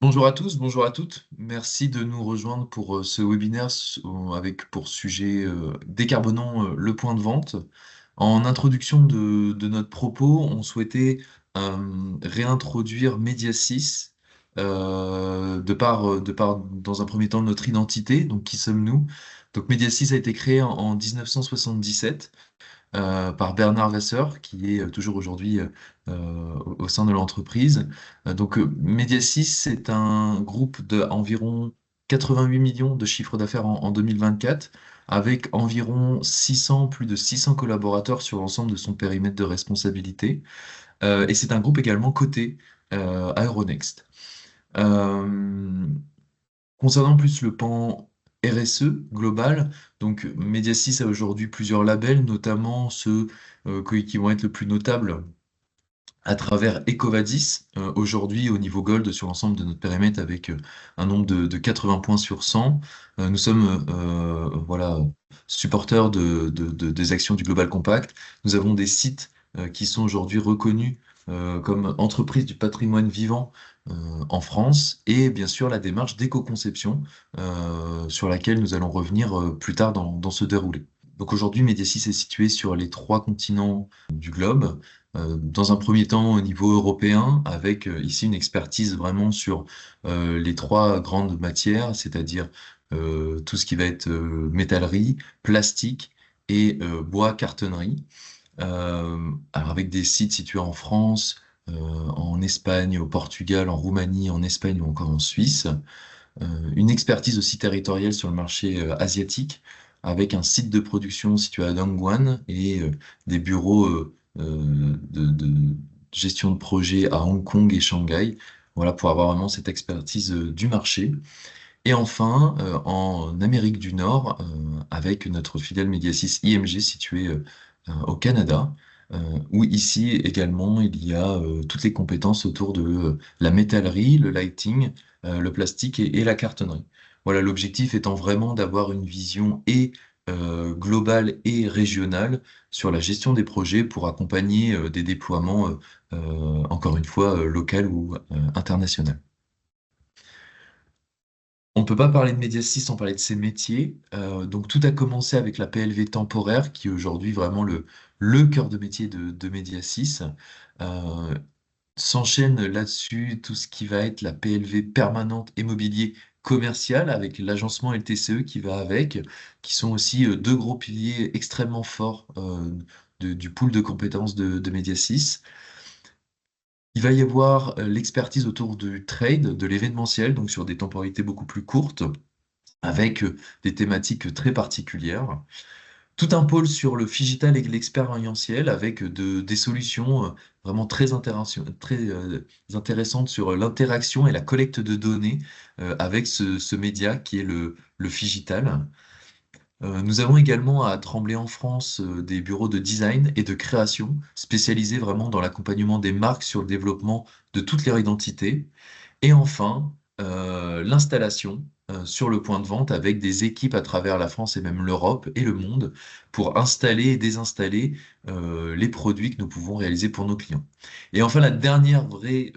Bonjour à tous, bonjour à toutes. Merci de nous rejoindre pour ce webinaire avec pour sujet décarbonons le point de vente. En introduction de notre propos, on souhaitait réintroduire Mediasys de par, dans un premier temps, notre identité, donc qui sommes-nous? Donc Mediasys a été créé en 1977 par Bernard Vasseur, qui est toujours aujourd'hui au sein de l'entreprise. Mediasis, c'est un groupe d'environ 88 millions de chiffre d'affaires en 2024, avec environ 600, plus de 600 collaborateurs sur l'ensemble de son périmètre de responsabilité. Et c'est un groupe également coté à Euronext. Euh, Concernant plus le pan RSE global, donc Mediasis a aujourd'hui plusieurs labels, notamment ceux qui vont être le plus notables à travers EcoVadis, aujourd'hui au niveau Gold sur l'ensemble de notre périmètre avec un nombre de 80 points sur 100. Nous sommes voilà, supporters des actions du Global Compact. Nous avons des sites qui sont aujourd'hui reconnus comme entreprise du patrimoine vivant en France et bien sûr la démarche d'éco-conception sur laquelle nous allons revenir plus tard dans ce déroulé. Donc aujourd'hui, Mediasis est situé sur les trois continents du globe. Dans un premier temps au niveau européen, avec ici une expertise vraiment sur les trois grandes matières, c'est-à-dire tout ce qui va être métallerie, plastique et bois, cartonnerie. Alors avec des sites situés en France, en Espagne, au Portugal, en Roumanie, en Espagne ou encore en Suisse. Une expertise aussi territoriale sur le marché asiatique, avec un site de production situé à Dongguan et des bureaux de gestion de projet à Hong Kong et Shanghai, voilà, pour avoir vraiment cette expertise du marché. Et enfin, en Amérique du Nord, avec notre filiale Mediasis IMG située au Canada, où ici également il y a toutes les compétences autour de la métallerie, le lighting, le plastique et la cartonnerie. Voilà, l'objectif étant vraiment d'avoir une vision et globale et régionale sur la gestion des projets pour accompagner des déploiements, encore une fois, local ou international. On ne peut pas parler de Mediasys sans parler de ses métiers. Donc tout a commencé avec la PLV temporaire, qui est aujourd'hui vraiment le cœur de métier de Mediasys. Euh, S'enchaîne là-dessus tout ce qui va être la PLV permanente immobilier commercial avec l'agencement et le TCE qui va avec, qui sont aussi deux gros piliers extrêmement forts du pool de compétences de Mediasys. Il va y avoir l'expertise autour du trade, de l'événementiel, donc sur des temporalités beaucoup plus courtes avec des thématiques très particulières. Tout un pôle sur le figital et l'expérientiel avec des solutions vraiment très intéressantes sur l'interaction et la collecte de données avec ce média qui est le figital. Nous avons également à Tremblay en France des bureaux de design et de création spécialisés vraiment dans l'accompagnement des marques sur le développement de toute leur identité. Et enfin, l'installation sur le point de vente avec des équipes à travers la France et même l'Europe et le monde pour installer et désinstaller les produits que nous pouvons réaliser pour nos clients. Et enfin, la dernière vraie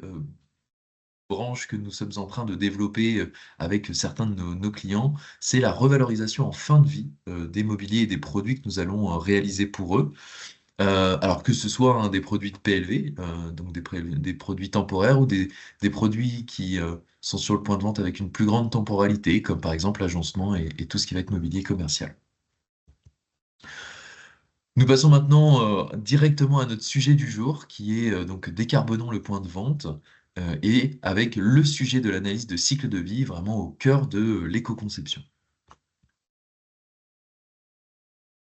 branche que nous sommes en train de développer avec certains de nos clients, c'est la revalorisation en fin de vie des mobiliers et des produits que nous allons réaliser pour eux. Alors que ce soit des produits de PLV, donc des produits temporaires ou des produits qui sont sur le point de vente avec une plus grande temporalité, comme par exemple l'agencement et tout ce qui va être mobilier commercial. Nous passons maintenant directement à notre sujet du jour, qui est donc décarbonons le point de vente, et avec le sujet de l'analyse de cycle de vie vraiment au cœur de l'éco-conception.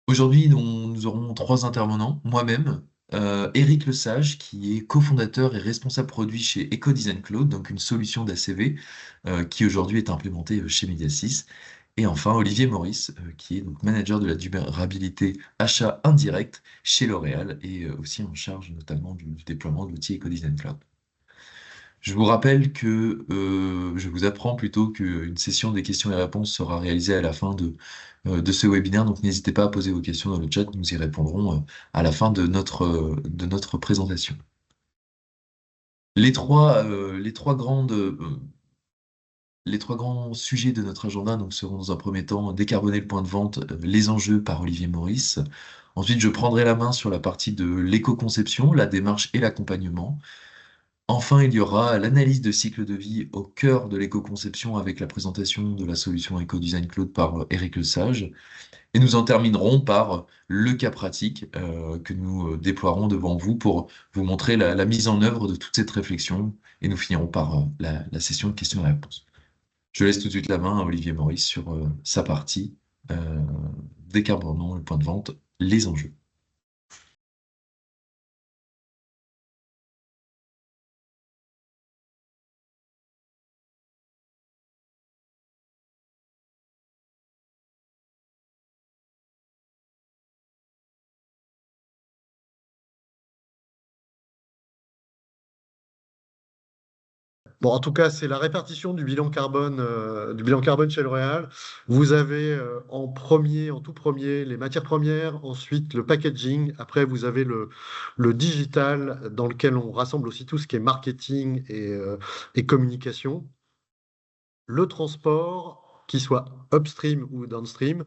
Aujourd'hui, nous aurons trois intervenants, moi-même, Eric Lesage, qui est cofondateur et responsable produit chez EcoDesign Cloud, donc une solution d'ACV qui aujourd'hui est implémentée chez Mediasys. Et enfin, Olivier Maurice, qui est donc manager de la durabilité achat indirect chez L'Oréal et aussi en charge notamment du déploiement de l'outil EcoDesign Cloud. Je vous rappelle que je vous apprends plutôt qu'une session des questions et réponses sera réalisée à la fin de ce webinaire, donc n'hésitez pas à poser vos questions dans le chat, nous y répondrons à la fin de notre présentation. Les trois grandes Les trois grands sujets de notre agenda donc, seront dans un premier temps décarboner le point de vente, les enjeux par Olivier Maurice. Ensuite, je prendrai la main sur la partie de l'éco-conception, la démarche et l'accompagnement. Enfin, il y aura l'analyse de cycle de vie au cœur de l'éco-conception avec la présentation de la solution Eco-Design Cloud par Eric Lesage. Et nous en terminerons par le cas pratique que nous déploierons devant vous pour vous montrer la mise en œuvre de toute cette réflexion. Et nous finirons par la session de questions et réponses. Je laisse tout de suite la main à Olivier Maurice sur sa partie euh, décarbonant le point de vente, les enjeux. Bon, en tout cas, c'est la répartition du bilan carbone chez L'Oréal. Vous avez en tout premier, les matières premières, ensuite le packaging, après vous avez le digital dans lequel on rassemble aussi tout ce qui est marketing et communication, le transport, qui soit upstream ou downstream,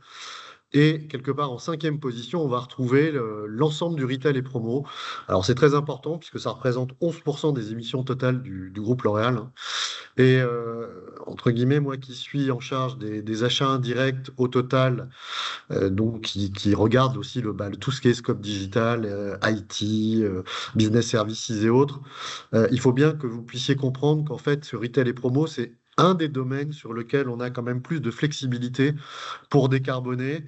et quelque part en cinquième position, on va retrouver l'ensemble du retail et promo. Alors c'est très important puisque ça représente 11% des émissions totales du groupe L'Oréal, hein. Et entre guillemets, moi qui suis en charge des achats indirects au total, donc qui regarde aussi tout ce qui est scope digital, IT, business services et autres, il faut bien que vous puissiez comprendre qu'en fait, ce retail et promo, c'est un des domaines sur lequel on a quand même plus de flexibilité pour décarboner.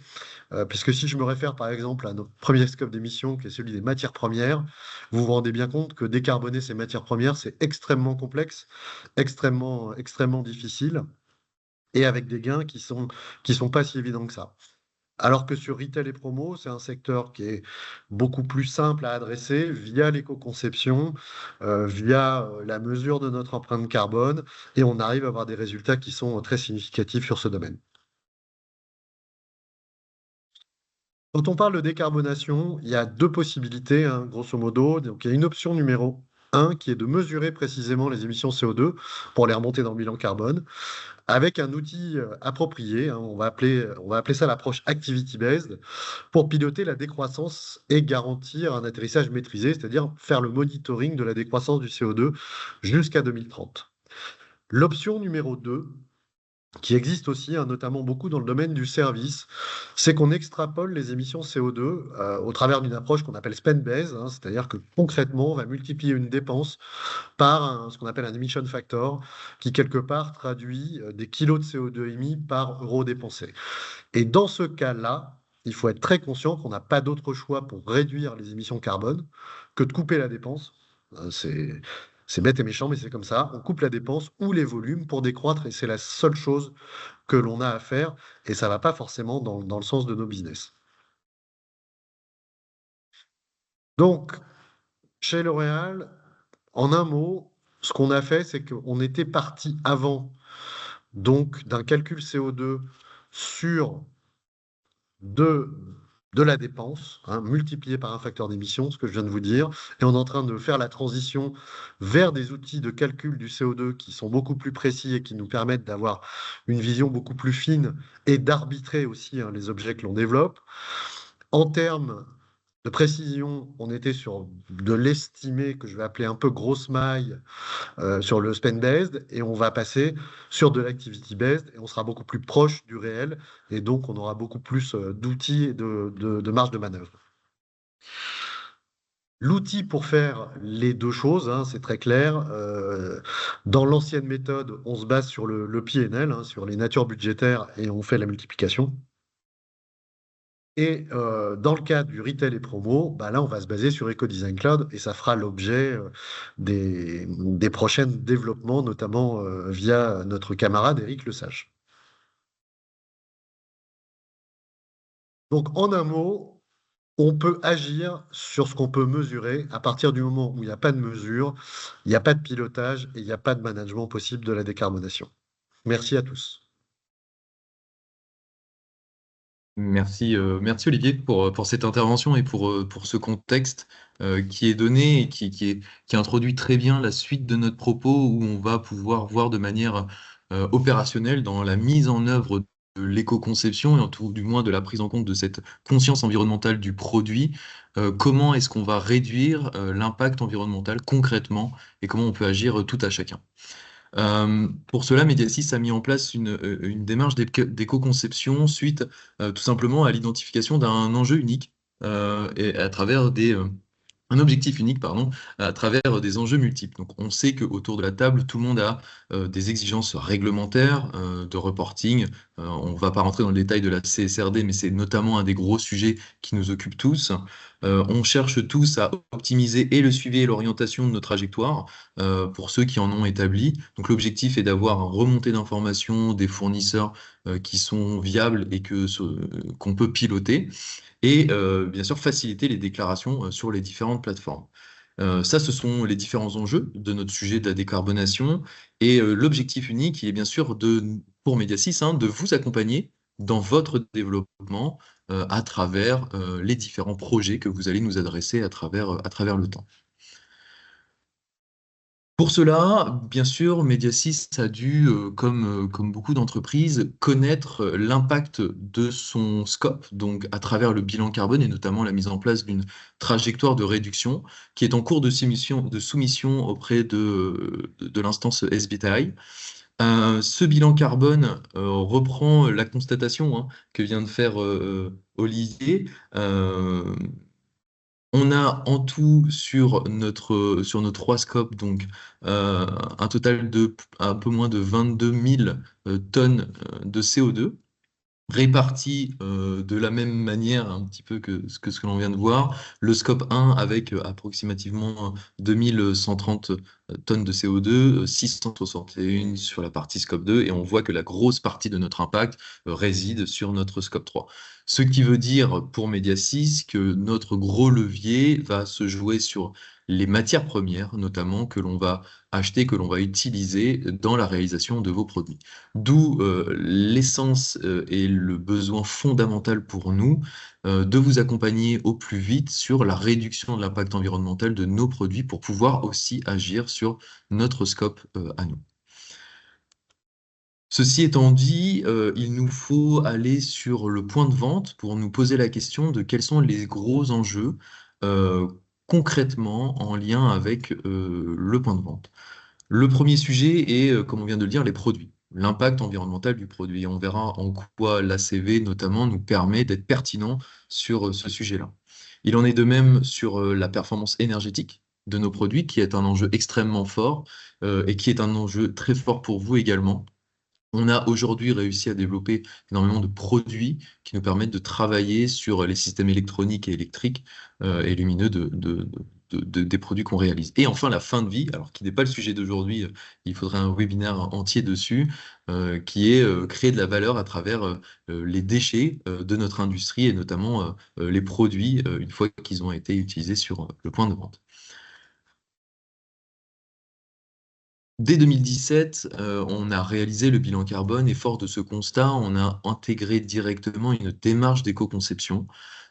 Puisque si je me réfère par exemple à notre premier scope d'émission, qui est celui des matières premières, vous vous rendez bien compte que décarboner ces matières premières, c'est extrêmement complexe, extrêmement difficile, et avec des gains qui sont pas si évidents que ça. Alors que sur retail et promo, c'est un secteur qui est beaucoup plus simple à adresser via l'éco-conception, via la mesure de notre empreinte carbone, et on arrive à avoir des résultats qui sont très significatifs sur ce domaine. Quand on parle de décarbonation, il y a deux possibilités, hein, grosso modo. Donc, il y a une option numéro un qui est de mesurer précisément les émissions CO2 pour les remonter dans le bilan carbone avec un outil approprié, hein, on va appeler ça l'approche activity-based pour piloter la décroissance et garantir un atterrissage maîtrisé, c'est-à-dire faire le monitoring de la décroissance du CO2 jusqu'à 2030. L'option numéro 2 qui existe aussi, hein, notamment beaucoup dans le domaine du service, c'est qu'on extrapole les émissions CO2 au travers d'une approche qu'on appelle spend-based, hein, c'est-à-dire que concrètement, on va multiplier une dépense par ce qu'on appelle un emission factor, qui quelque part traduit des kilos de CO2 émis par euro dépensé. Et dans ce cas-là, il faut être très conscient qu'on n'a pas d'autre choix pour réduire les émissions carbone que de couper la dépense. C'est bête et méchant, mais c'est comme ça. On coupe la dépense ou les volumes pour décroître, et c'est la seule chose que l'on a à faire, et ça ne va pas forcément dans le sens de nos business. Donc, chez L'Oréal, en un mot, ce qu'on a fait, c'est qu'on était parti avant donc d'un calcul CO2 sur de, de la dépense, hein, multiplié par un facteur d'émission, ce que je viens de vous dire, et on est en train de faire la transition vers des outils de calcul du CO2 qui sont beaucoup plus précis et qui nous permettent d'avoir une vision beaucoup plus fine et d'arbitrer aussi, hein, les objets que l'on développe. En termes de précision, on était sur de l'estimé que je vais appeler un peu grosse maille sur le spend-based, et on va passer sur de l'activity-based, et on sera beaucoup plus proche du réel, et donc on aura beaucoup plus d'outils et de marge de manœuvre. L'outil pour faire les deux choses, hein, c'est très clair. Dans l'ancienne méthode, on se base sur le P&L, hein, sur les natures budgétaires, et on fait la multiplication. Et dans le cas du retail et promo, bah là, on va se baser sur Eco-Design Cloud, et ça fera l'objet des prochains développements, notamment via notre camarade Eric Lesage. Donc, en un mot, on peut agir sur ce qu'on peut mesurer à partir du moment où il n'y a pas de mesure, il n'y a pas de pilotage et il n'y a pas de management possible de la décarbonation. Merci à tous. Merci Olivier pour cette intervention et pour ce contexte qui est donné et qui introduit très bien la suite de notre propos où on va pouvoir voir de manière opérationnel dans la mise en œuvre de l'éco-conception et en tout du moins de la prise en compte de cette conscience environnementale du produit. Comment est-ce qu'on va réduire l'impact environnemental concrètement et comment on peut agir tout à chacun. Pour cela, Mediasis a mis en place une démarche d'éco-conception suite tout simplement à l'identification d'un enjeu unique et à travers un objectif unique, pardon, à travers des enjeux multiples. Donc, on sait qu'autour de la table, tout le monde a des exigences réglementaires, de reporting. On ne va pas rentrer dans le détail de la CSRD, mais c'est notamment un des gros sujets qui nous occupent tous. On cherche tous à optimiser et le suivi et l'orientation de nos trajectoires pour ceux qui en ont établi. Donc, l'objectif est d'avoir un remontée d'informations des fournisseurs qui sont viables et qu'on peut piloter et bien sûr faciliter les déclarations sur les différentes plateformes. Ça, ce sont les différents enjeux de notre sujet de la décarbonation et l'objectif unique, il est bien sûr pour Mediasis, hein, de vous accompagner dans votre développement à travers les différents projets que vous allez nous adresser à travers le temps. Pour cela, bien sûr, Mediasis a dû, comme beaucoup d'entreprises, connaître l'impact de son scope, donc à travers le bilan carbone et notamment la mise en place d'une trajectoire de réduction qui est en cours de soumission auprès de l'instance SBTi. Ce bilan carbone reprend la constatation hein, que vient de faire Olivier. On a en tout sur nos trois scopes donc un total de un peu moins de 22 000 tonnes de CO2 répartis de la même manière un petit peu que ce que l'on vient de voir. Le scope 1 avec approximativement 2130 tonnes de CO2, 661 sur la partie scope 2, et on voit que la grosse partie de notre impact réside sur notre scope 3. Ce qui veut dire pour Mediasis que notre gros levier va se jouer sur les matières premières, notamment que l'on va acheter, que l'on va utiliser dans la réalisation de vos produits. D'où l'essence et le besoin fondamental pour nous de vous accompagner au plus vite sur la réduction de l'impact environnemental de nos produits pour pouvoir aussi agir sur notre scope à nous. Ceci étant dit, il nous faut aller sur le point de vente pour nous poser la question de quels sont les gros enjeux euh, concrètement en lien avec le point de vente. Le premier sujet est, comme on vient de le dire, les produits, l'impact environnemental du produit. On verra en quoi l'ACV notamment nous permet d'être pertinent sur ce sujet-là. Il en est de même sur la performance énergétique de nos produits, qui est un enjeu extrêmement fort et qui est un enjeu très fort pour vous également. On a aujourd'hui réussi à développer énormément de produits qui nous permettent de travailler sur les systèmes électroniques et électriques et lumineux des produits qu'on réalise. Et enfin, la fin de vie, alors qui n'est pas le sujet d'aujourd'hui, il faudrait un webinaire entier dessus, qui est créer de la valeur à travers les déchets de notre industrie et notamment les produits une fois qu'ils ont été utilisés sur le point de vente. Dès 2017, on a réalisé le bilan carbone et fort de ce constat, on a intégré directement une démarche d'éco-conception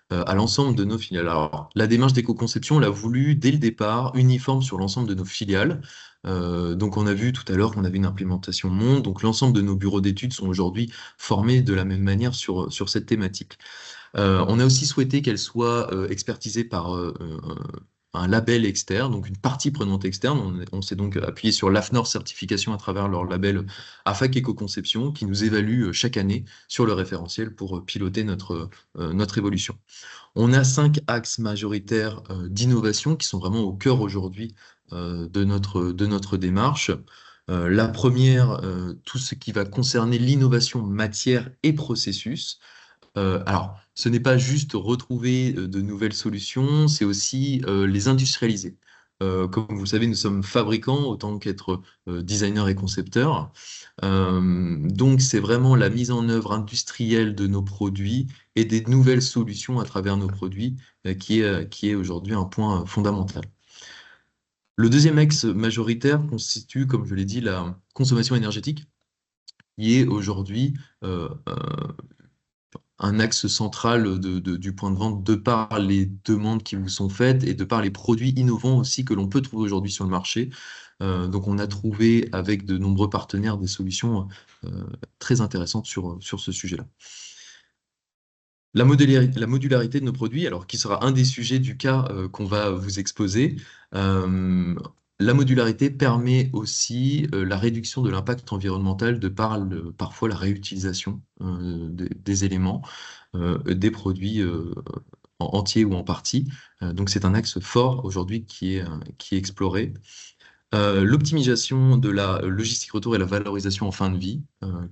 à l'ensemble de nos filiales. Alors, la démarche d'éco-conception, on l'a voulu dès le départ, uniforme sur l'ensemble de nos filiales. Donc, on a vu tout à l'heure qu'on avait une implémentation monde. Donc, l'ensemble de nos bureaux d'études sont aujourd'hui formés de la même manière sur cette thématique. On a aussi souhaité qu'elle soit expertisée par un label externe, donc une partie prenante externe. On s'est donc appuyé sur l'AFNOR certification à travers leur label AFAC Éco-Conception qui nous évalue chaque année sur le référentiel pour piloter notre évolution. On a 5 axes majoritaires d'innovation qui sont vraiment au cœur aujourd'hui de notre démarche. La première, tout ce qui va concerner l'innovation matière et processus. Alors, ce n'est pas juste retrouver de nouvelles solutions, c'est aussi les industrialiser. Comme vous le savez, nous sommes fabricants autant qu'être designers et concepteurs. Donc, c'est vraiment la mise en œuvre industrielle de nos produits et des nouvelles solutions à travers nos produits qui est aujourd'hui un point fondamental. Le deuxième axe majoritaire constitue, comme je l'ai dit, la consommation énergétique, qui est aujourd'hui un axe central du point de vente de par les demandes qui vous sont faites et de par les produits innovants aussi que l'on peut trouver aujourd'hui sur le marché. Donc on a trouvé avec de nombreux partenaires des solutions très intéressantes sur ce sujet-là. La modularité de nos produits, alors qui sera un des sujets du cas qu'on va vous exposer. Euh, la modularité permet aussi la réduction de l'impact environnemental de par parfois la réutilisation des éléments, des produits en entier ou en partie. Donc c'est un axe fort aujourd'hui qui est exploré. L'optimisation de la logistique retour et la valorisation en fin de vie,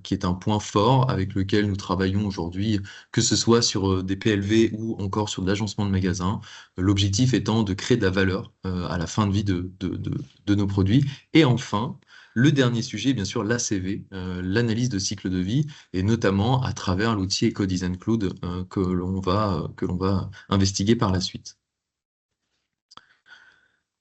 qui est un point fort avec lequel nous travaillons aujourd'hui, que ce soit sur des PLV ou encore sur de l'agencement de magasins. L'objectif étant de créer de la valeur à la fin de vie de nos produits. Et enfin, le dernier sujet, bien sûr, l'ACV, l'analyse de cycle de vie, et notamment à travers l'outil EcoDesign Cloud que l'on va investiguer par la suite.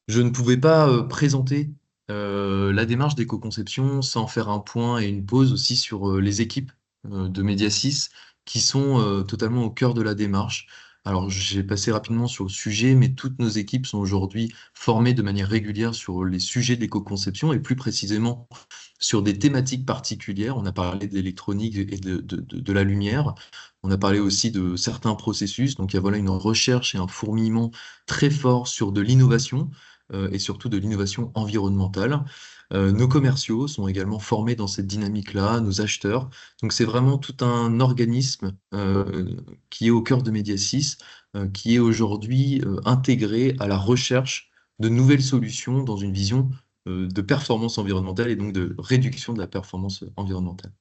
Je ne pouvais pas présenter la démarche d'éco-conception sans faire un point et une pause aussi sur les équipes de Mediasis qui sont totalement au cœur de la démarche. Alors, j'ai passé rapidement sur le sujet, mais toutes nos équipes sont aujourd'hui formées de manière régulière sur les sujets d'éco-conception et plus précisément sur des thématiques particulières. On a parlé d'électronique et de la lumière. On a parlé aussi de certains processus. Donc, il y a voilà une recherche et un fourmillement très fort sur de l'innovation et surtout de l'innovation environnementale. Nos commerciaux sont également formés dans cette dynamique-là, nos acheteurs. Donc c'est vraiment tout un organisme qui est au cœur de Mediasis, qui est aujourd'hui intégré à la recherche de nouvelles solutions dans une vision de performance environnementale et donc de réduction de la performance environnementale.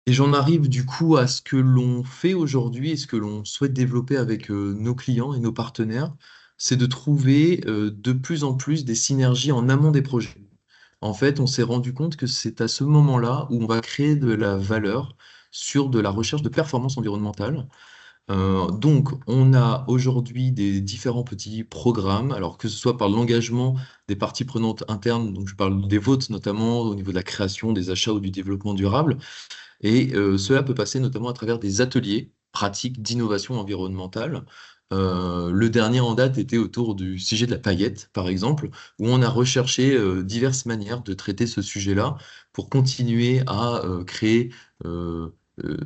Et j'en arrive du coup à ce que l'on fait aujourd'hui et ce que l'on souhaite développer avec nos clients et nos partenaires, c'est de trouver de plus en plus des synergies en amont des projets. En fait, on s'est rendu compte que c'est à ce moment-là où on va créer de la valeur sur de la recherche de performance environnementale. Donc, on a aujourd'hui des différents petits programmes, alors que ce soit par l'engagement des parties prenantes internes, donc je parle des vôtres notamment au niveau de la création, des achats ou du développement durable, et cela peut passer notamment à travers des ateliers pratiques d'innovation environnementale. Le dernier en date était autour du sujet de la paillette, par exemple, où on a recherché diverses manières de traiter ce sujet-là pour continuer à créer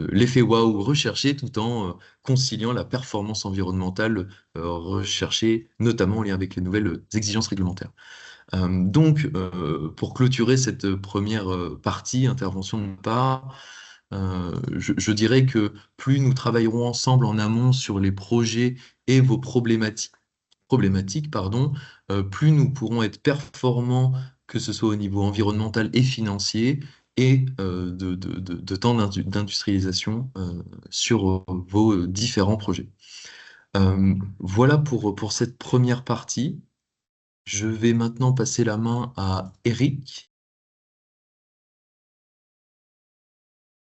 l'effet waouh recherché tout en conciliant la performance environnementale recherchée, notamment en lien avec les nouvelles exigences réglementaires. Pour clôturer cette première partie, intervention de ma part, je dirais que plus nous travaillerons ensemble en amont sur les projets et vos problématiques, pardon, plus nous pourrons être performants, que ce soit au niveau environnemental et financier, et de temps d'industrialisation sur vos différents projets. Voilà pour cette première partie. Je vais maintenant passer la main à Eric.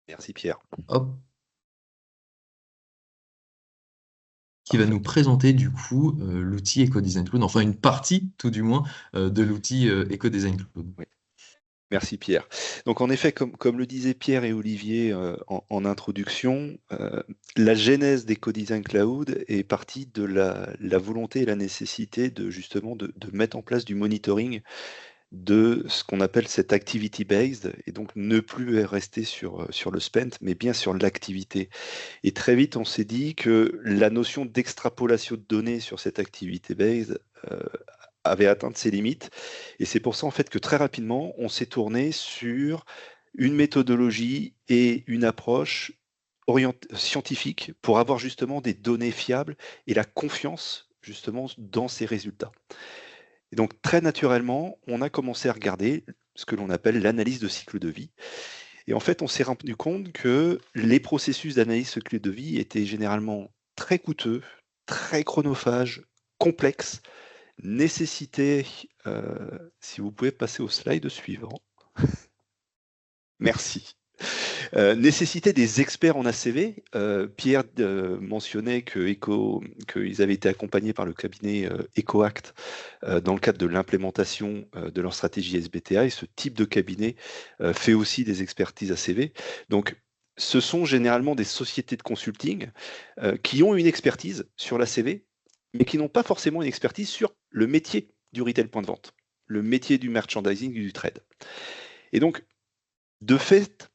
Merci Pierre. Hop, qui va Parfait. nous présenter du coup l'outil EcoDesign Cloud, enfin une partie tout du moins de l'outil EcoDesign Cloud. Oui. Merci Pierre. Donc en effet, comme le disaient Pierre et Olivier en introduction, la genèse d'EcoDesign Cloud est partie de la volonté et la nécessité de justement de mettre en place du monitoring de ce qu'on appelle cette activity based, et donc ne plus rester sur le spent, mais bien sur l'activité. Et très vite, on s'est dit que la notion d'extrapolation de données sur cette activity based avait atteint ses limites. Et c'est pour ça en fait que très rapidement, on s'est tourné sur une méthodologie et une approche scientifique pour avoir justement des données fiables et la confiance justement dans ces résultats. Et donc très naturellement, on a commencé à regarder ce que l'on appelle l'analyse de cycle de vie. Et en fait, on s'est rendu compte que les processus d'analyse de cycle de vie étaient généralement très coûteux, très chronophages, complexes, nécessitaient, si vous pouvez passer au slide suivant. Merci. Nécessité des experts en ACV. Pierre mentionnait qu'ils avaient été accompagnés par le cabinet EcoAct dans le cadre de l'implémentation de leur stratégie SBTA, et ce type de cabinet fait aussi des expertises ACV. Donc, ce sont généralement des sociétés de consulting qui ont une expertise sur l'ACV, mais qui n'ont pas forcément une expertise sur le métier du retail point de vente, le métier du merchandising et du trade. Et donc, de fait,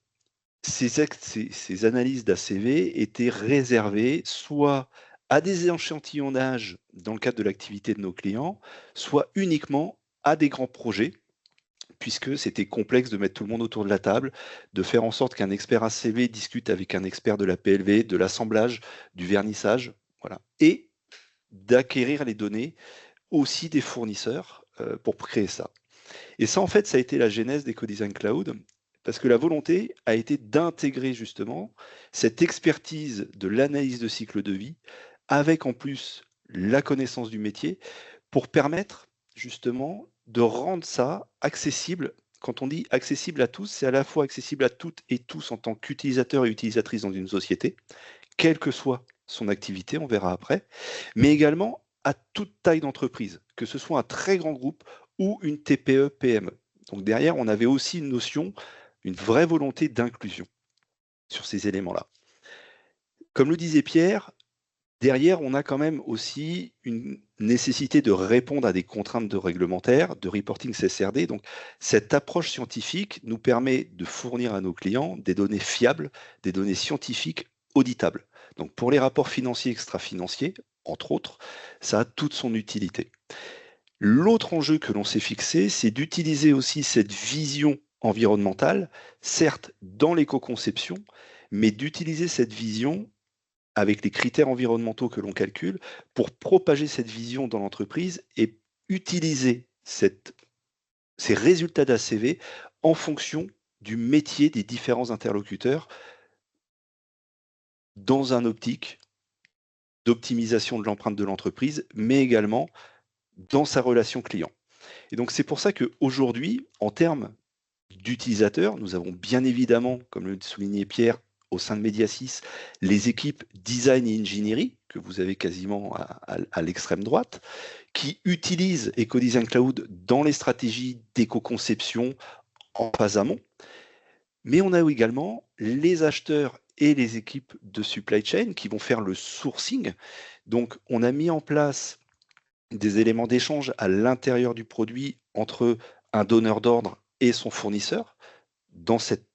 ces analyses d'ACV étaient réservées soit à des échantillonnages dans le cadre de l'activité de nos clients, soit uniquement à des grands projets, puisque c'était complexe de mettre tout le monde autour de la table, de faire en sorte qu'un expert ACV discute avec un expert de la PLV, de l'assemblage, du vernissage, voilà, et d'acquérir les données aussi des fournisseurs pour créer ça. Et ça, en fait, ça a été la genèse d'EcoDesign Cloud, parce que la volonté a été d'intégrer justement cette expertise de l'analyse de cycle de vie, avec en plus la connaissance du métier, pour permettre justement de rendre ça accessible. Quand on dit accessible à tous, c'est à la fois accessible à toutes et tous en tant qu'utilisateurs et utilisatrices dans une société, quelle que soit son activité, on verra après, mais également à toute taille d'entreprise, que ce soit un très grand groupe ou une TPE-PME. Donc derrière, on avait aussi une notion, une vraie volonté d'inclusion sur ces éléments-là. Comme le disait Pierre, derrière, on a quand même aussi une nécessité de répondre à des contraintes de réglementaire, de reporting CSRD. Donc, cette approche scientifique nous permet de fournir à nos clients des données fiables, des données scientifiques auditables. Donc, pour les rapports financiers extra-financiers, entre autres, ça a toute son utilité. L'autre enjeu que l'on s'est fixé, c'est d'utiliser aussi cette vision environnementale, certes dans l'éco-conception, mais d'utiliser cette vision avec les critères environnementaux que l'on calcule, pour propager cette vision dans l'entreprise et utiliser ces résultats d'ACV en fonction du métier des différents interlocuteurs dans un optique d'optimisation de l'empreinte de l'entreprise, mais également dans sa relation client. Et donc c'est pour ça qu'aujourd'hui, en termes d'utilisateurs, nous avons bien évidemment, comme le soulignait Pierre, au sein de Mediasys, les équipes design et ingénierie, que vous avez quasiment à l'extrême droite, qui utilisent EcoDesign Cloud dans les stratégies d'éco-conception en phase amont. Mais on a également les acheteurs et les équipes de supply chain qui vont faire le sourcing. Donc, on a mis en place des éléments d'échange à l'intérieur du produit entre un donneur d'ordre et son fournisseur dans cette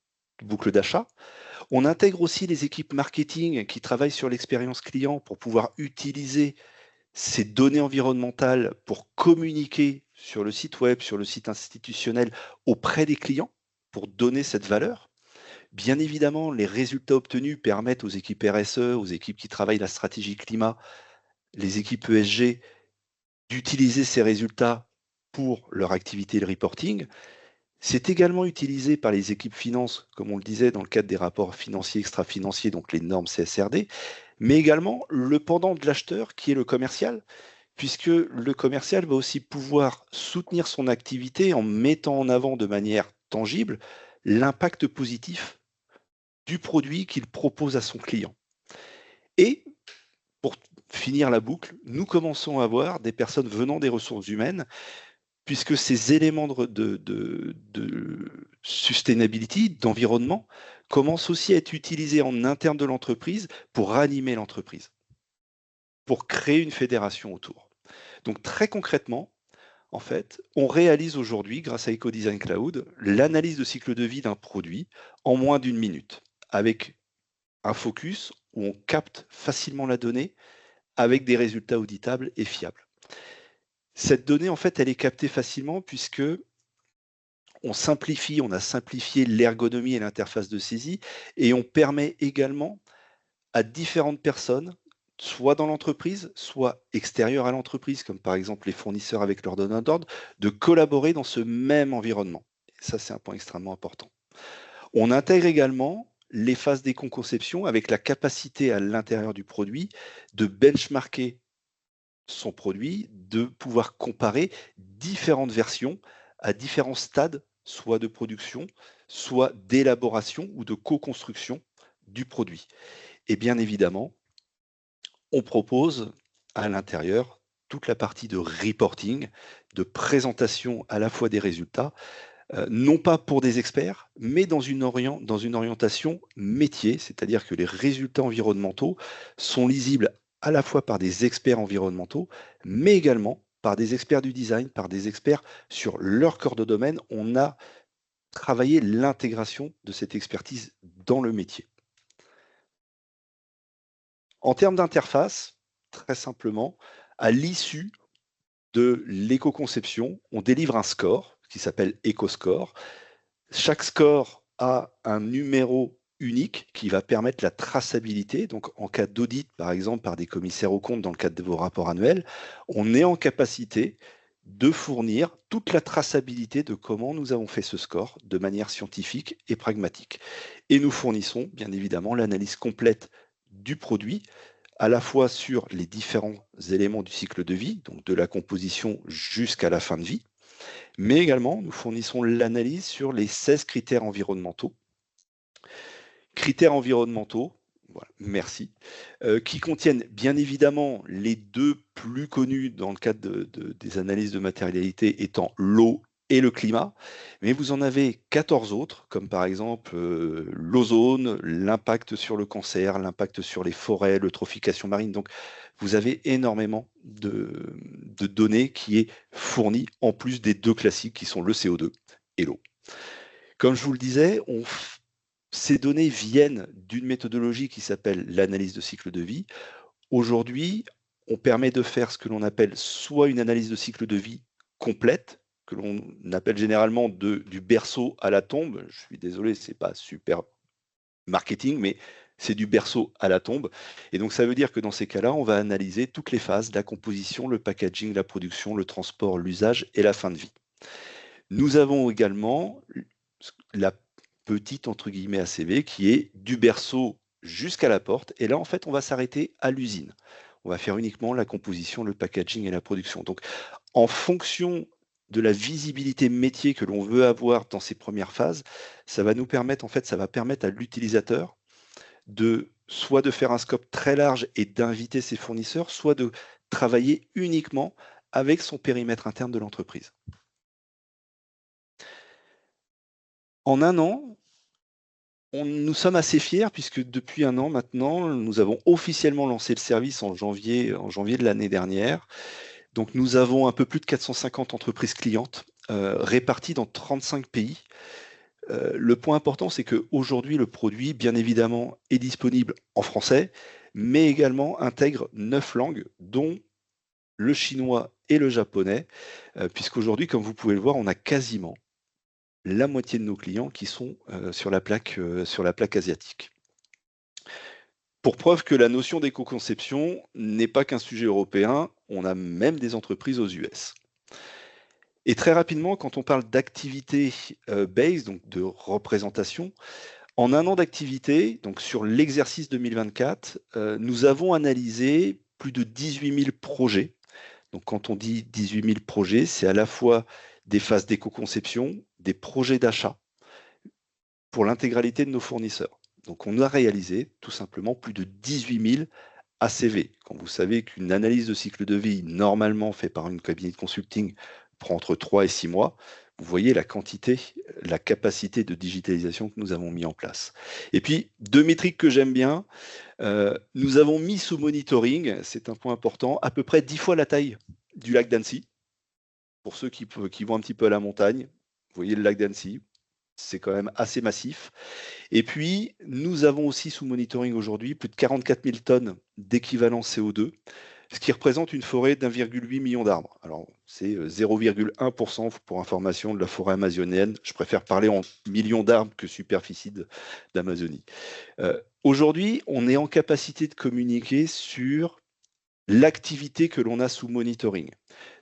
boucle d'achat. On intègre aussi les équipes marketing qui travaillent sur l'expérience client pour pouvoir utiliser ces données environnementales pour communiquer sur le site web, sur le site institutionnel auprès des clients pour donner cette valeur. Bien évidemment, les résultats obtenus permettent aux équipes RSE, aux équipes qui travaillent la stratégie climat, les équipes ESG, d'utiliser ces résultats pour leur activité de reporting. C'est également utilisé par les équipes finances, comme on le disait, dans le cadre des rapports financiers extra-financiers, donc les normes CSRD, mais également le pendant de l'acheteur qui est le commercial, puisque le commercial va aussi pouvoir soutenir son activité en mettant en avant de manière tangible l'impact positif du produit qu'il propose à son client. Et pour finir la boucle, nous commençons à voir des personnes venant des ressources humaines, puisque ces éléments de sustainability, d'environnement, commencent aussi à être utilisés en interne de l'entreprise pour ranimer l'entreprise, pour créer une fédération autour. Donc très concrètement, en fait, on réalise aujourd'hui, grâce à EcoDesign Cloud, l'analyse de cycle de vie d'un produit en moins d'1 minute, avec un focus où on capte facilement la donnée avec des résultats auditables et fiables. Cette donnée, en fait, elle est captée facilement puisque on a simplifié l'ergonomie et l'interface de saisie et on permet également à différentes personnes, soit dans l'entreprise, soit extérieures à l'entreprise, comme par exemple les fournisseurs avec leur donneur d'ordre, de collaborer dans ce même environnement. Et ça, c'est un point extrêmement important. On intègre également les phases d'éco-conception avec la capacité à l'intérieur du produit de benchmarker son produit, de pouvoir comparer différentes versions à différents stades, soit de production, soit d'élaboration ou de co-construction du produit. Et bien évidemment, on propose à l'intérieur toute la partie de reporting, de présentation à la fois des résultats, non pas pour des experts, mais dans une orientation métier, c'est-à-dire que les résultats environnementaux sont lisibles à la fois par des experts environnementaux, mais également par des experts du design, par des experts sur leur corps de domaine. On a travaillé l'intégration de cette expertise dans le métier. En termes d'interface, très simplement, à l'issue de l'éco-conception, on délivre un score qui s'appelle EcoScore. Chaque score a un numéro unique qui va permettre la traçabilité. Donc, en cas d'audit, par exemple, par des commissaires aux comptes dans le cadre de vos rapports annuels, on est en capacité de fournir toute la traçabilité de comment nous avons fait ce score de manière scientifique et pragmatique. Et nous fournissons, bien évidemment, l'analyse complète du produit, à la fois sur les différents éléments du cycle de vie, donc de la composition jusqu'à la fin de vie, mais également nous fournissons l'analyse sur les 16 critères environnementaux. Critères environnementaux, voilà, merci, qui contiennent bien évidemment les deux plus connus dans le cadre des analyses de matérialité étant l'eau et le climat, mais vous en avez 14 autres, comme par exemple l'ozone, l'impact sur le cancer, l'impact sur les forêts, l'eutrophication marine. Donc, vous avez énormément de données qui est fournies en plus des deux classiques qui sont le CO2 et l'eau. Comme je vous le disais, ces données viennent d'une méthodologie qui s'appelle l'analyse de cycle de vie. Aujourd'hui, on permet de faire ce que l'on appelle soit une analyse de cycle de vie complète, que l'on appelle généralement du berceau à la tombe. Je suis désolé, c'est pas super marketing, mais c'est du berceau à la tombe. Et donc, ça veut dire que dans ces cas-là, on va analyser toutes les phases, la composition, le packaging, la production, le transport, l'usage et la fin de vie. Nous avons également la petite, entre guillemets, ACV qui est du berceau jusqu'à la porte. Et là, en fait, on va s'arrêter à l'usine. On va faire uniquement la composition, le packaging et la production. Donc, en fonction de la visibilité métier que l'on veut avoir dans ces premières phases, ça va nous permettre, en fait, ça va permettre à l'utilisateur soit de faire un scope très large et d'inviter ses fournisseurs, soit de travailler uniquement avec son périmètre interne de l'entreprise. En un an, nous sommes assez fiers puisque depuis un an maintenant, nous avons officiellement lancé le service en janvier de l'année dernière. Donc nous avons un peu plus de 450 entreprises clientes réparties dans 35 pays. Le point important, c'est qu'aujourd'hui, le produit, bien évidemment, est disponible en français, mais également intègre 9 langues, dont le chinois et le japonais, puisqu'aujourd'hui, comme vous pouvez le voir, on a quasiment la moitié de nos clients qui sont sur la plaque asiatique. Pour preuve que la notion d'éco-conception n'est pas qu'un sujet européen, on a même des entreprises aux US. Et très rapidement, quand on parle d'activité base, donc de représentation, en un an d'activité, donc sur l'exercice 2024, nous avons analysé plus de 18 000 projets. Donc quand on dit 18 000 projets, c'est à la fois des phases d'éco-conception, des projets d'achat pour l'intégralité de nos fournisseurs. Donc on a réalisé tout simplement plus de 18 000 ACV. Quand vous savez qu'une analyse de cycle de vie normalement faite par une cabinet de consulting prend entre 3 et 6 mois, vous voyez la quantité, la capacité de digitalisation que nous avons mis en place. Et puis, deux métriques que j'aime bien, nous avons mis sous monitoring, c'est un point important, à peu près 10 fois la taille du lac d'Annecy. Pour ceux qui vont un petit peu à la montagne, vous voyez le lac d'Annecy, c'est quand même assez massif. Et puis, nous avons aussi sous monitoring aujourd'hui plus de 44 000 tonnes d'équivalent CO2, ce qui représente une forêt d'1,8 million d'arbres. Alors, c'est 0,1% pour information de la forêt amazonienne. Je préfère parler en millions d'arbres que superficie d'Amazonie. Aujourd'hui, on est en capacité de communiquer sur l'activité que l'on a sous monitoring.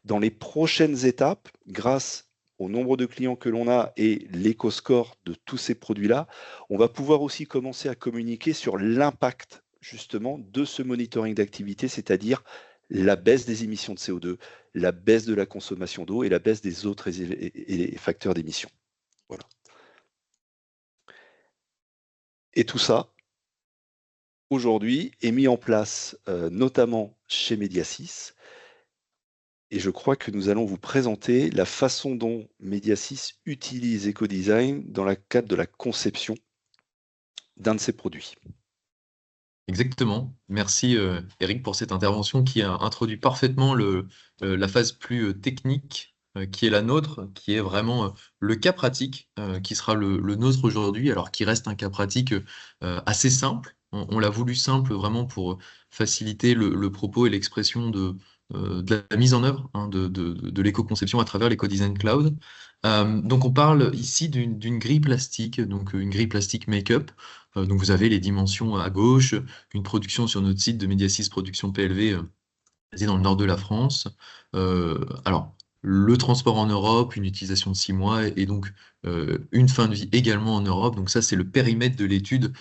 Dans les prochaines étapes, grâce au nombre de clients que l'on a et l'éco-score de tous ces produits-là, on va pouvoir aussi commencer à communiquer sur l'impact justement de ce monitoring d'activité, c'est-à-dire la baisse des émissions de CO2, la baisse de la consommation d'eau et la baisse des autres facteurs d'émission. Voilà. Et tout ça, aujourd'hui, est mis en place notamment chez Mediasys et je crois que nous allons vous présenter la façon dont Mediasys utilise EcoDesign dans le cadre de la conception d'un de ses produits. Exactement. Merci Eric pour cette intervention qui a introduit parfaitement la phase plus technique qui est la nôtre, qui est vraiment le cas pratique qui sera le nôtre aujourd'hui, alors qui reste un cas pratique assez simple. On l'a voulu simple vraiment pour faciliter le propos et l'expression de la mise en œuvre de l'éco-conception à travers l'éco-design cloud. Donc on parle ici d'une grille plastique, donc une grille plastique make-up. Donc vous avez les dimensions à gauche, une production sur notre site de Mediasys Production PLV, basée dans le nord de la France. Alors, le transport en Europe, une utilisation de 6 mois et donc une fin de vie également en Europe. Donc ça, c'est le périmètre de l'étude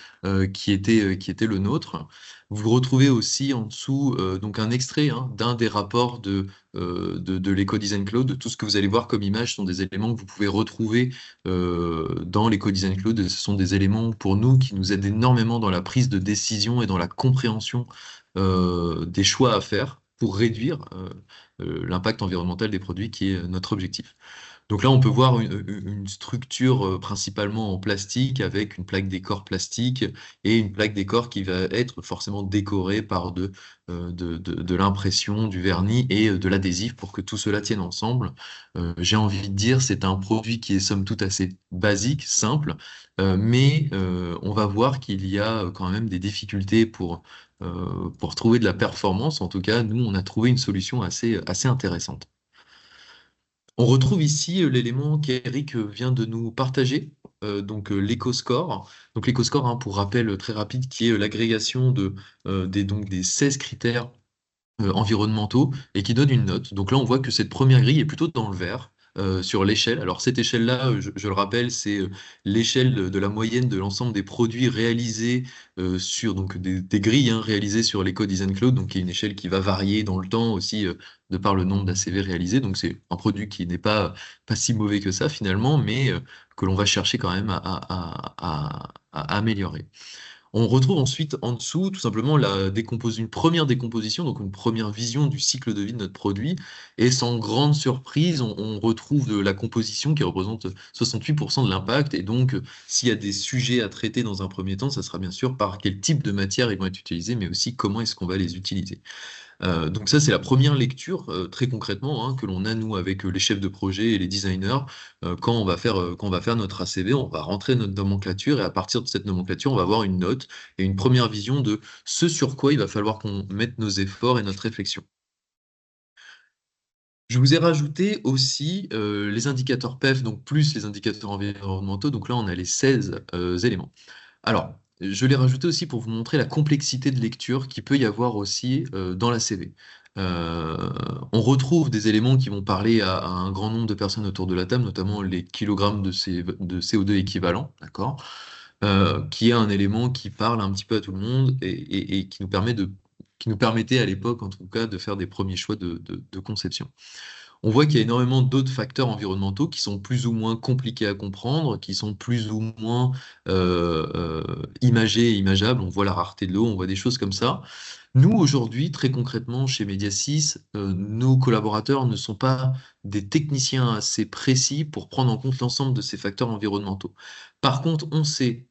qui était le nôtre. Vous retrouvez aussi en dessous donc un extrait d'un des rapports de l'Eco-Design Cloud. Tout ce que vous allez voir comme image sont des éléments que vous pouvez retrouver dans l'Eco-Design Cloud. Ce sont des éléments pour nous qui nous aident énormément dans la prise de décision et dans la compréhension des choix à faire pour réduire l'impact environnemental des produits qui est notre objectif. Donc là, on peut voir une structure principalement en plastique avec une plaque décor plastique et une plaque décor qui va être forcément décorée par de l'impression, du vernis et de l'adhésif pour que tout cela tienne ensemble. J'ai envie de dire, c'est un produit qui est somme toute assez basique, simple, mais on va voir qu'il y a quand même des difficultés pour trouver de la performance. En tout cas, nous, on a trouvé une solution assez intéressante. On retrouve ici l'élément qu'Eric vient de nous partager, donc l'EcoScore. Donc l'EcoScore, pour rappel très rapide, qui est l'agrégation des 16 critères environnementaux et qui donne une note. Donc là, on voit que cette première grille est plutôt dans le vert. Sur l'échelle. Alors cette échelle-là, je le rappelle, c'est l'échelle de la moyenne de l'ensemble des produits réalisés sur donc des grilles réalisées sur l'Eco-Design Cloud, donc qui est une échelle qui va varier dans le temps aussi de par le nombre d'ACV réalisés. Donc c'est un produit qui n'est pas si mauvais que ça finalement, mais que l'on va chercher quand même à améliorer. On retrouve ensuite en dessous tout simplement une première décomposition, donc une première vision du cycle de vie de notre produit. Et sans grande surprise, on retrouve de la composition qui représente 68% de l'impact. Et donc, s'il y a des sujets à traiter dans un premier temps, ça sera bien sûr par quel type de matière ils vont être utilisés, mais aussi comment est-ce qu'on va les utiliser. Donc ça, c'est la première lecture, très concrètement, que l'on a, nous, avec les chefs de projet et les designers. Quand on va faire notre ACV, on va rentrer notre nomenclature, et à partir de cette nomenclature, on va avoir une note et une première vision de ce sur quoi il va falloir qu'on mette nos efforts et notre réflexion. Je vous ai rajouté aussi les indicateurs PEF, donc plus les indicateurs environnementaux. Donc là, on a les 16 éléments. Alors, je l'ai rajouté aussi pour vous montrer la complexité de lecture qu'il peut y avoir aussi dans la CV. On retrouve des éléments qui vont parler à un grand nombre de personnes autour de la table, notamment les kilogrammes de CO2 équivalents, d'accord, qui est un élément qui parle un petit peu à tout le monde et qui nous permettait à l'époque, en tout cas, de faire des premiers choix de conception. On voit qu'il y a énormément d'autres facteurs environnementaux qui sont plus ou moins compliqués à comprendre, qui sont plus ou moins imagés et imageables. On voit la rareté de l'eau, on voit des choses comme ça. Nous, aujourd'hui, très concrètement, chez Mediasys, nos collaborateurs ne sont pas des techniciens assez précis pour prendre en compte l'ensemble de ces facteurs environnementaux. Par contre, on sait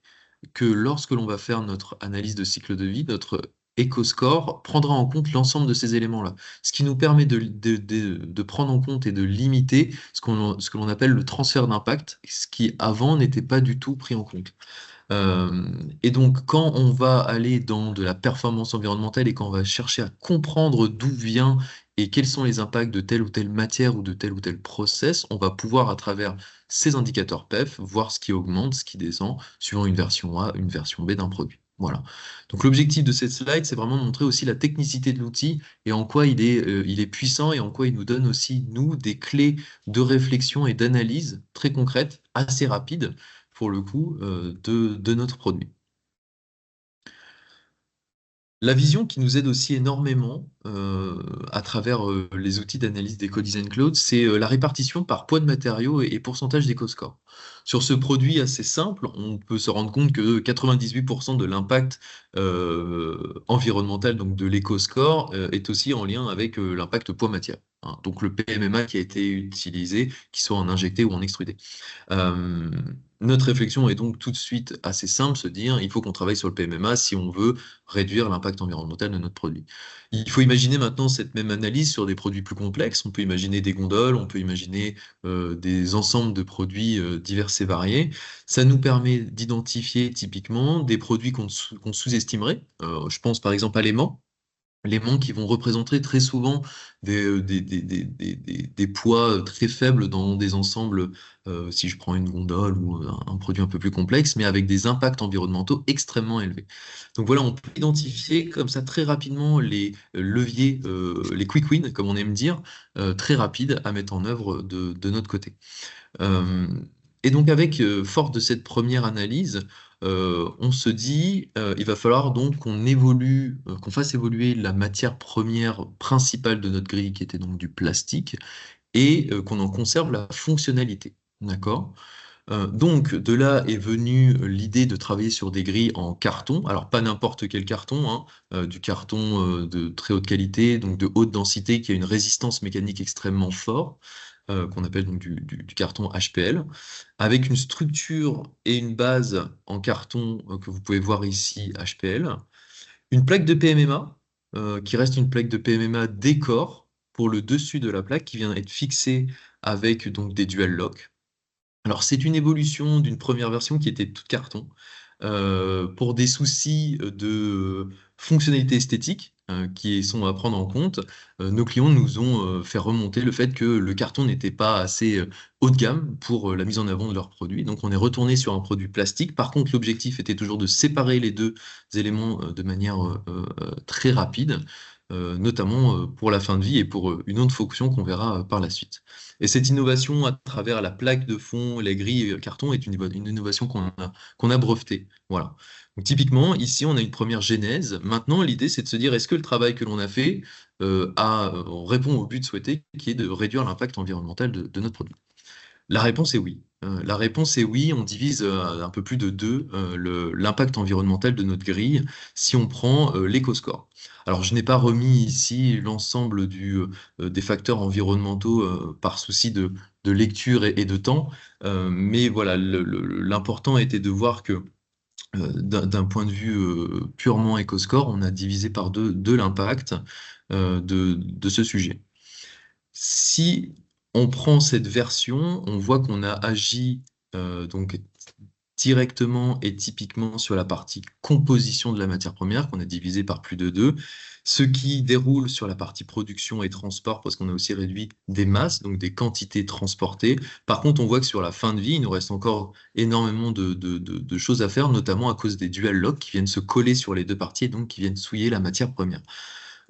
que lorsque l'on va faire notre analyse de cycle de vie, notre EcoScore prendra en compte l'ensemble de ces éléments-là, ce qui nous permet de prendre en compte et de limiter ce que l'on appelle le transfert d'impact, ce qui avant n'était pas du tout pris en compte. Et donc, quand on va aller dans de la performance environnementale et quand on va chercher à comprendre d'où vient et quels sont les impacts de telle ou telle matière ou de tel process, on va pouvoir, à travers ces indicateurs PEF, voir ce qui augmente, ce qui descend, suivant une version A, une version B d'un produit. Voilà. Donc l'objectif de cette slide, c'est vraiment de montrer aussi la technicité de l'outil et en quoi il est puissant et en quoi il nous donne aussi, nous, des clés de réflexion et d'analyse très concrètes, assez rapides, pour le coup, de notre produit. La vision qui nous aide aussi énormément à travers les outils d'analyse d'EcoDesign Cloud, c'est la répartition par poids de matériaux et pourcentage d'EcoScore. Sur ce produit assez simple, on peut se rendre compte que 98% de l'impact environnemental, donc de l'éco-score, est aussi en lien avec l'impact poids-matière, hein. Donc le PMMA qui a été utilisé, qu'il soit en injecté ou en extrudé. Euh, Notre réflexion est donc tout de suite assez simple, se dire il faut qu'on travaille sur le PMMA si on veut réduire l'impact environnemental de notre produit. Il faut imaginer maintenant cette même analyse sur des produits plus complexes. On peut imaginer des gondoles, on peut imaginer des ensembles de produits divers et variés. Ça nous permet d'identifier typiquement des produits qu'on sous-estimerait. Je pense par exemple à l'aimant. Les monts qui vont représenter très souvent des poids très faibles dans des ensembles, si je prends une gondole ou un produit un peu plus complexe, mais avec des impacts environnementaux extrêmement élevés. Donc voilà, on peut identifier comme ça très rapidement les leviers, les quick wins, comme on aime dire, très rapides à mettre en œuvre de notre côté. Euh, et donc avec force de cette première analyse, on se dit il va falloir donc qu'on évolue, qu'on fasse évoluer la matière première principale de notre grille, qui était donc du plastique, et qu'on en conserve la fonctionnalité. D'accord? Donc de là est venue l'idée de travailler sur des grilles en carton. Alors pas n'importe quel carton, hein, du carton de très haute qualité, donc de haute densité, qui a une résistance mécanique extrêmement forte, qu'on appelle donc du carton HPL, avec une structure et une base en carton que vous pouvez voir ici, HPL, une plaque de PMMA, qui reste une plaque de PMMA décor pour le dessus de la plaque, qui vient être fixée avec donc des dual locks. Alors, c'est une évolution d'une première version qui était toute carton. Pour des soucis de fonctionnalité esthétique qui sont à prendre en compte, nos clients nous ont fait remonter le fait que le carton n'était pas assez haut de gamme pour la mise en avant de leurs produits. Donc, on est retourné sur un produit plastique. Par contre, l'objectif était toujours de séparer les deux éléments de manière très rapide, notamment pour la fin de vie et pour une autre fonction qu'on verra par la suite. Et cette innovation à travers la plaque de fond, les grilles carton est une innovation qu'on a brevetée. Voilà. Donc, typiquement, ici, on a une première genèse. Maintenant, l'idée, c'est de se dire, est-ce que le travail que l'on a fait répond au but souhaité, qui est de réduire l'impact environnemental de notre produit? La réponse est oui. La réponse est oui, on divise un peu plus de deux l'impact environnemental de notre grille si on prend l'éco-score. Alors, je n'ai pas remis ici l'ensemble des facteurs environnementaux par souci de lecture et de temps, mais voilà, l'important était de voir que d'un point de vue purement éco-score, on a divisé par deux l'impact de ce sujet. Si on prend cette version, on voit qu'on a agi donc directement et typiquement sur la partie composition de la matière première, qu'on a divisé par plus de 2, ce qui déroule sur la partie production et transport, parce qu'on a aussi réduit des masses, donc des quantités transportées. Par contre, on voit que sur la fin de vie, il nous reste encore énormément de choses à faire, notamment à cause des dual locks qui viennent se coller sur les deux parties et donc qui viennent souiller la matière première.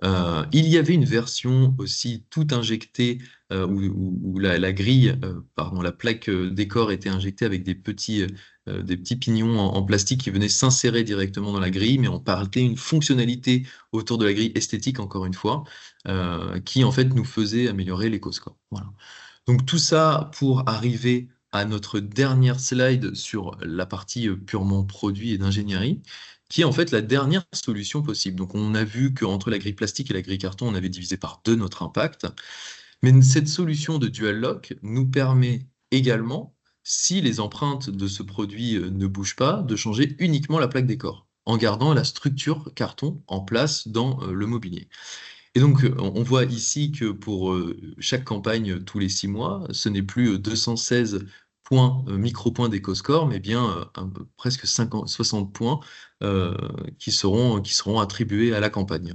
Il y avait une version aussi toute injectée où la grille, pardon, la plaque décor était injectée avec des petits pignons en plastique qui venaient s'insérer directement dans la grille, mais on parlait une fonctionnalité autour de la grille esthétique, encore une fois, qui en fait nous faisait améliorer l'éco-score. Voilà. Donc tout ça pour arriver à notre dernière slide sur la partie purement produit et d'ingénierie, qui est en fait la dernière solution possible. Donc on a vu qu'entre la grille plastique et la grille carton, on avait divisé par 2 notre impact. Mais cette solution de dual lock nous permet également, si les empreintes de ce produit ne bougent pas, de changer uniquement la plaque décor, en gardant la structure carton en place dans le mobilier. Et donc, on voit ici que pour chaque campagne tous les 6 mois, ce n'est plus 216 points, micro-points d'éco-score, mais bien presque 60 points qui seront attribués à la campagne.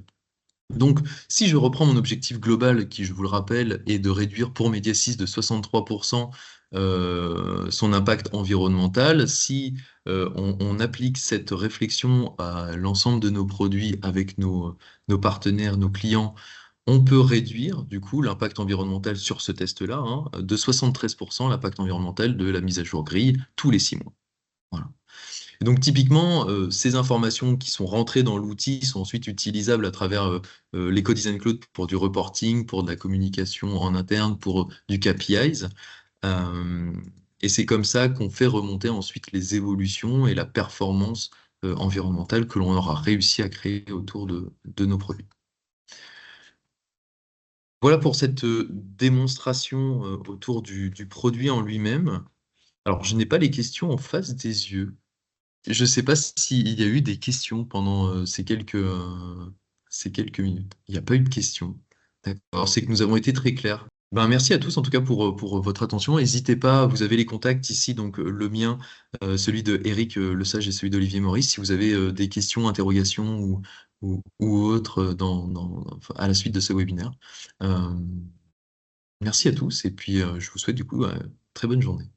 Donc, si je reprends mon objectif global, qui, je vous le rappelle, est de réduire pour Mediasis de 63% son impact environnemental, si on applique cette réflexion à l'ensemble de nos produits avec nos partenaires, nos clients, on peut réduire du coup l'impact environnemental sur ce test-là de 73% l'impact environnemental de la mise à jour grille tous les 6 mois. Voilà. Et donc typiquement, ces informations qui sont rentrées dans l'outil sont ensuite utilisables à travers l'Eco-Design Cloud pour du reporting, pour de la communication en interne, pour du KPIs. Et c'est comme ça qu'on fait remonter ensuite les évolutions et la performance environnementale que l'on aura réussi à créer autour de nos produits. Voilà pour cette démonstration autour du produit en lui-même. Alors, je n'ai pas les questions en face des yeux. Je ne sais pas s'il y a eu des questions pendant ces quelques minutes. Il n'y a pas eu de questions. D'accord, c'est que nous avons été très clairs. Ben, merci à tous en tout cas pour votre attention. N'hésitez pas, vous avez les contacts ici, donc le mien, celui de Eric Lesage et celui d'Olivier Maurice. Si vous avez des questions, interrogations ou autres enfin, à la suite de ce webinaire. Merci à tous et puis je vous souhaite du coup très bonne journée.